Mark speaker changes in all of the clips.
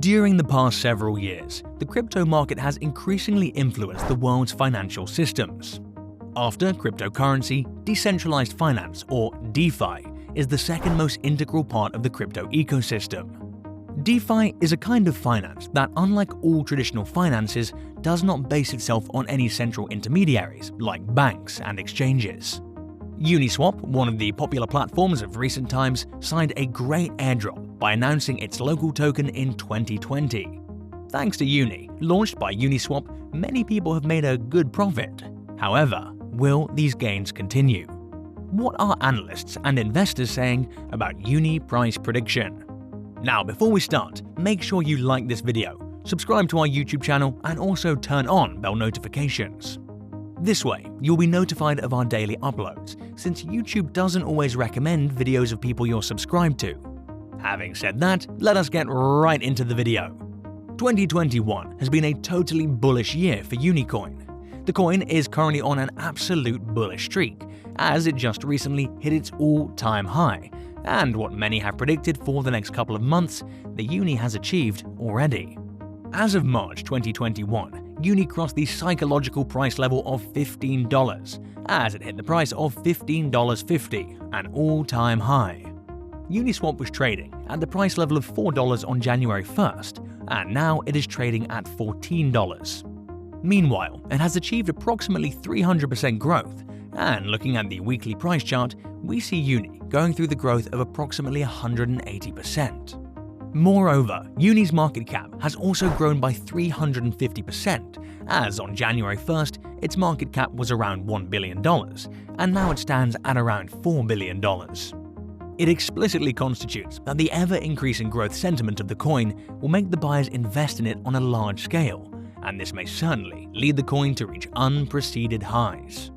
Speaker 1: During the past several years, the crypto market has increasingly influenced the world's financial systems. After cryptocurrency, decentralized finance, or DeFi, is the second most integral part of the crypto ecosystem. DeFi is a kind of finance that, unlike all traditional finances, does not base itself on any central intermediaries like banks and exchanges. Uniswap, one of the popular platforms of recent times, signed a great airdrop by announcing its local token in 2020. Thanks to UNI, launched by Uniswap, many people have made a good profit. However, will these gains continue? What are analysts and investors saying about UNI price prediction? Now, before we start, make sure you like this video, subscribe to our YouTube channel, and also turn on bell notifications. This way, you'll be notified of our daily uploads, since YouTube doesn't always recommend videos of people you're subscribed to. Having said that, let us get right into the video. 2021 has been a totally bullish year for Unicoin. The coin is currently on an absolute bullish streak, as it just recently hit its all-time high, and what many have predicted for the next couple of months, the UNI has achieved already. As of March 2021, UNI crossed the psychological price level of $15, as it hit the price of $15.50, an all-time high. Uniswap was trading at the price level of $4 on January 1st, and now it is trading at $14. Meanwhile, it has achieved approximately 300% growth, and looking at the weekly price chart, we see UNI going through the growth of approximately 180%. Moreover, UNI's market cap has also grown by 350%, as on January 1st, its market cap was around $1 billion, and now it stands at around $4 billion. It explicitly constitutes that the ever-increasing growth sentiment of the coin will make the buyers invest in it on a large scale, and this may certainly lead the coin to reach unprecedented highs.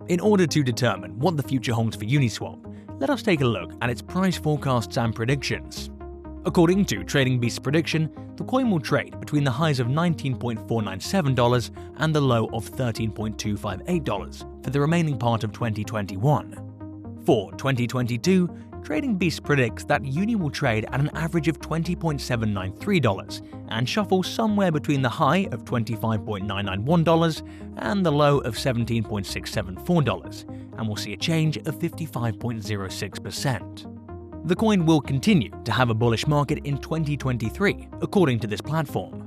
Speaker 1: In order to determine what the future holds for Uniswap, let us take a look at its price forecasts and predictions. According to TradingBeast's prediction, the coin will trade between the highs of $19.497 and the low of $13.258 for the remaining part of 2021. For 2022, TradingBeast predicts that UNI will trade at an average of $20.793 and shuffle somewhere between the high of $25.991 and the low of $17.674, and will see a change of 55.06%. The coin will continue to have a bullish market in 2023, according to this platform.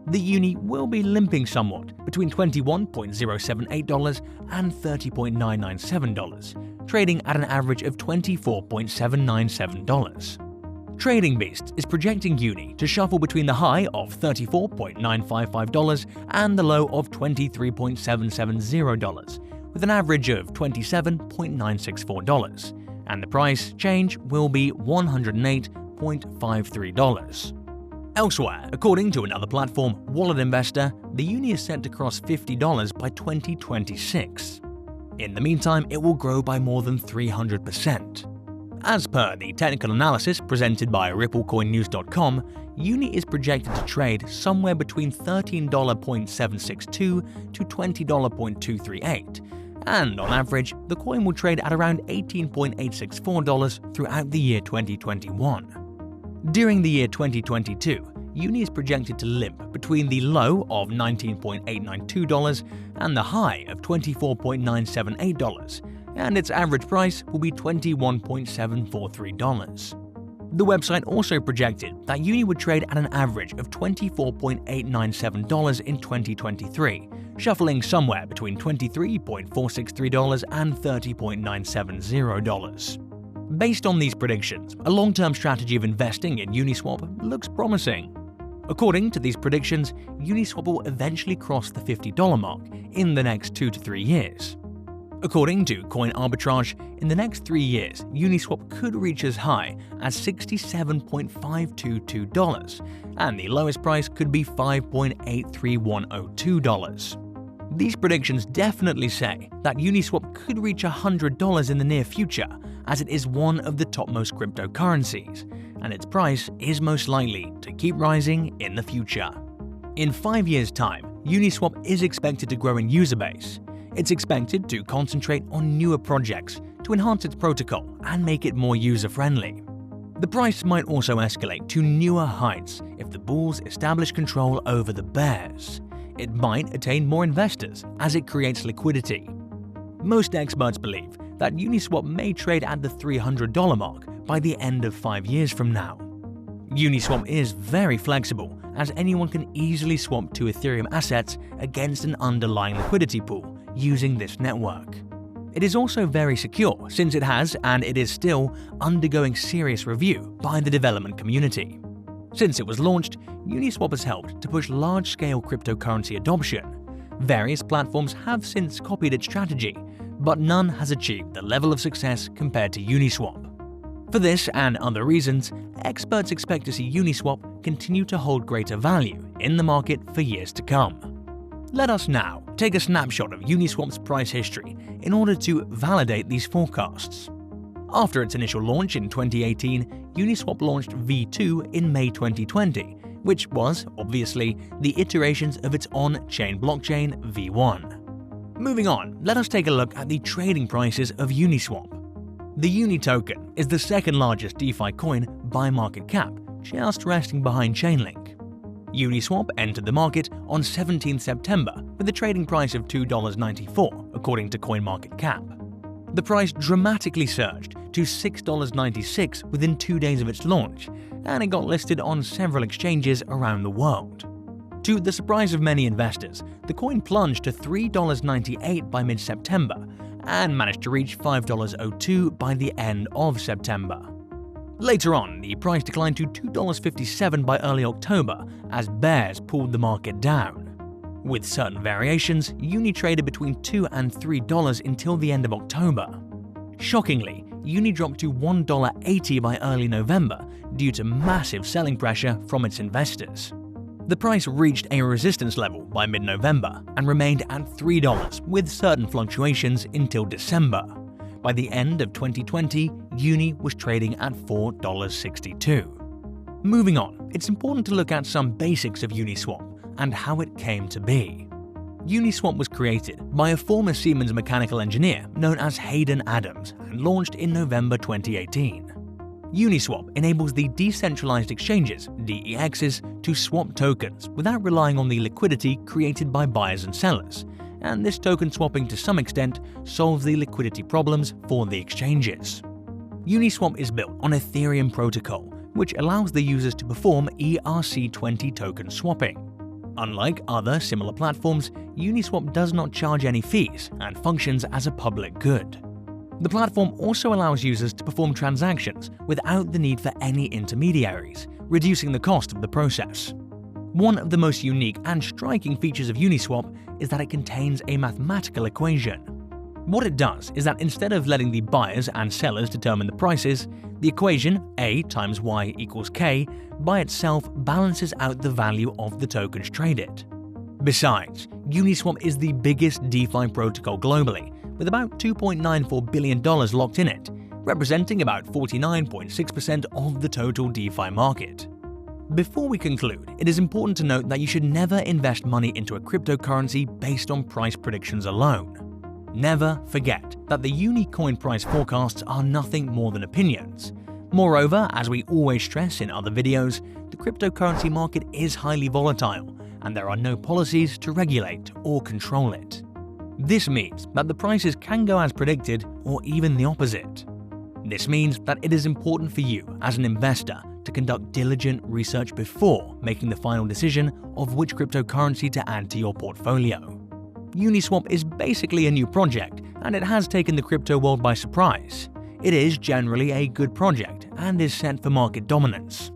Speaker 1: The UNI will be limping somewhat between $21.078 and $30.997, trading at an average of $24.797. TradingBeast is projecting UNI to shuffle between the high of $34.955 and the low of $23.770, with an average of $27.964, and the price change will be $108.53. Elsewhere, according to another platform, Wallet Investor, the UNI is set to cross $50 by 2026. In the meantime, it will grow by more than 300%. As per the technical analysis presented by RippleCoinNews.com, UNI is projected to trade somewhere between $13.762 to $20.238, and on average, the coin will trade at around $18.864 throughout the year 2021. During the year 2022, UNI is projected to limp between the low of $19.892 and the high of $24.978, and its average price will be $21.743. The website also projected that UNI would trade at an average of $24.897 in 2023, shuffling somewhere between $23.463 and $30.970. Based on these predictions, a long-term strategy of investing in Uniswap looks promising. According to these predictions, Uniswap will eventually cross the $50 mark in the next 2 to 3 years. According to Coin Arbitrage, in the next 3 years, Uniswap could reach as high as $67.522, and the lowest price could be $5.83102. These predictions definitely say that Uniswap could reach $100 in the near future, as it is one of the topmost cryptocurrencies, and its price is most likely to keep rising in the future. In 5 years' time, Uniswap is expected to grow in user base. It's expected to concentrate on newer projects to enhance its protocol and make it more user-friendly. The price might also escalate to newer heights if the bulls establish control over the bears. It might attain more investors as it creates liquidity. Most experts believe that Uniswap may trade at the $300 mark by the end of 5 years from now. Uniswap is very flexible, as anyone can easily swap to Ethereum assets against an underlying liquidity pool using this network. It is also very secure since it has, and it is still, undergoing serious review by the development community. Since it was launched, Uniswap has helped to push large-scale cryptocurrency adoption. Various platforms have since copied its strategy, but none has achieved the level of success compared to Uniswap. For this and other reasons, experts expect to see Uniswap continue to hold greater value in the market for years to come. Let us now take a snapshot of Uniswap's price history in order to validate these forecasts. After its initial launch in 2018, Uniswap launched V2 in May 2020, which was, obviously, the iterations of its on-chain blockchain V1. Moving on, let us take a look at the trading prices of Uniswap. The UNI token is the second largest DeFi coin by market cap, just resting behind Chainlink. Uniswap entered the market on 17 September with a trading price of $2.94, according to CoinMarketCap. The price dramatically surged to $6.96 within 2 days of its launch, and it got listed on several exchanges around the world. To the surprise of many investors, the coin plunged to $3.98 by mid-September and managed to reach $5.02 by the end of September. Later on, the price declined to $2.57 by early October as bears pulled the market down. With certain variations, UNI traded between $2 and $3 until the end of October. Shockingly, UNI dropped to $1.80 by early November due to massive selling pressure from its investors. The price reached a resistance level by mid-November and remained at $3 with certain fluctuations until December. By the end of 2020, UNI was trading at $4.62. Moving on, it's important to look at some basics of Uniswap and how it came to be. Uniswap was created by a former Siemens mechanical engineer known as Hayden Adams and launched in November 2018. Uniswap enables the decentralized exchanges, DEXs, to swap tokens without relying on the liquidity created by buyers and sellers, and this token swapping to some extent solves the liquidity problems for the exchanges. Uniswap is built on Ethereum protocol, which allows the users to perform ERC20 token swapping. Unlike other similar platforms, Uniswap does not charge any fees and functions as a public good. The platform also allows users to perform transactions without the need for any intermediaries, reducing the cost of the process. One of the most unique and striking features of Uniswap is that it contains a mathematical equation. What it does is that instead of letting the buyers and sellers determine the prices, the equation A times Y equals K by itself balances out the value of the tokens traded. Besides, Uniswap is the biggest DeFi protocol globally, with about $2.94 billion locked in it, representing about 49.6% of the total DeFi market. Before we conclude, it is important to note that you should never invest money into a cryptocurrency based on price predictions alone. Never forget that the UNI coin price forecasts are nothing more than opinions. Moreover, as we always stress in other videos, the cryptocurrency market is highly volatile, and there are no policies to regulate or control it. This means that the prices can go as predicted or even the opposite. This means that it is important for you as an investor to conduct diligent research before making the final decision of which cryptocurrency to add to your portfolio. Uniswap is basically a new project, and it has taken the crypto world by surprise. It is generally a good project and is set for market dominance.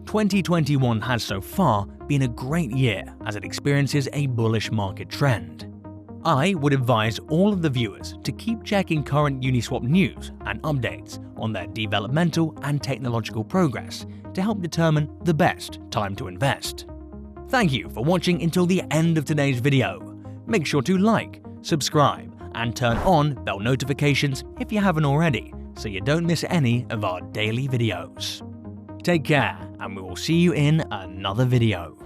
Speaker 1: 2021 has so far been a great year as it experiences a bullish market trend. I would advise all of the viewers to keep checking current Uniswap news and updates on their developmental and technological progress to help determine the best time to invest. Thank you for watching until the end of today's video. Make sure to like, subscribe, and turn on bell notifications if you haven't already, so you don't miss any of our daily videos. Take care, and we will see you in another video.